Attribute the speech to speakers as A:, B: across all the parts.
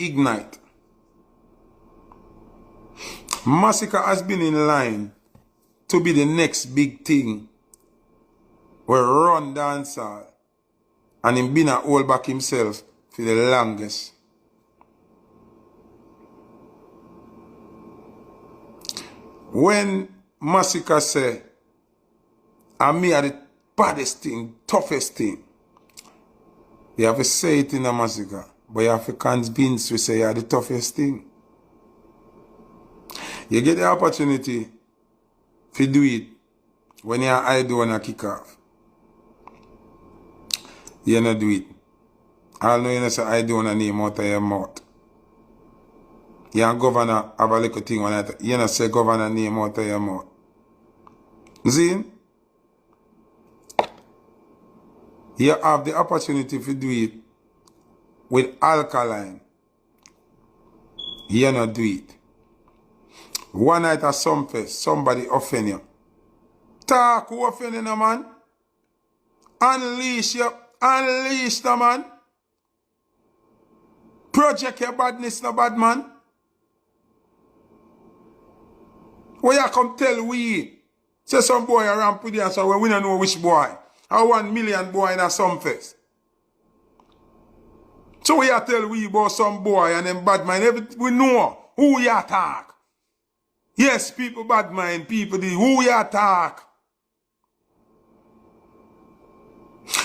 A: ignite. Masicka has been in line to be the next big thing where run dancehall, and him been a hold back himself for the longest. When Masicka say, and me are the baddest thing, toughest thing, you have to say it in a Masicka, but you have to convince we say you are the toughest thing. You get the opportunity to do it when your eye do wanna kick off. You not do it. I know you know say I do wanna name out of your mouth. Your governor have a little thing when you know say governor name out of your mouth. See? You have the opportunity to do it with Alkaline. You not do it. One night at some place, somebody offend you. Talk who offend you, no man. Unleash you. Unleash the man. Project your badness, no bad man. What you come tell we? Say some boy around with you and so we don't know which boy. Or 1 million boy in a some face. So we tell we about some boy and them bad man. We know who you talk. Yes, people bad mind, people the who you talk.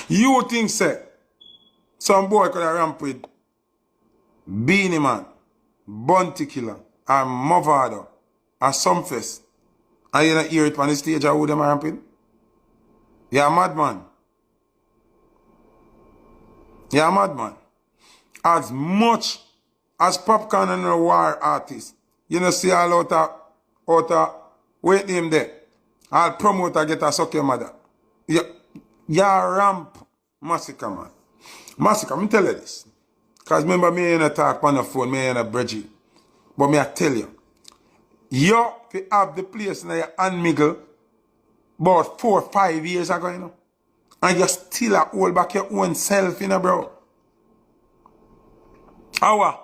A: You think say some boy could have ramp with Beanie Man, Bounty Killer, and Movado, or some face. And you don't hear it on the stage or who them are ramping? You're a madman. You're a madman. As much as Popcorn and a war artist, you know see all out of wait name there. I'll promote get a suck your mother. You're ramp Masicka, man. Masicka, me tell you this. Because remember me in a talk on the phone, me in a bridge. But me I tell you, you have the place in your hand miggle about 4 or 5 years ago, you know. And you still hold back your own self, you know, bro. How?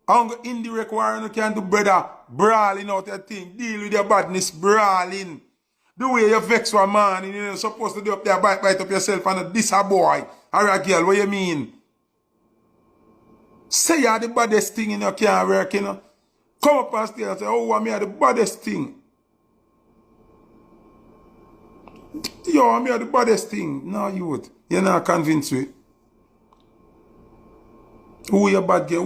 A: I'm going indirect war, you can do brother brawling out your thing. Deal with your badness, brawling. The way you vex one man, and you're supposed to do up there, bite up yourself and this a boy or a girl, what you mean? Say you're the baddest thing in your can't work, you know. Come up and stay and say, oh, I'm the baddest thing. Yo, I'm the baddest thing. No, you would. You're not convinced with. Who you bad girl?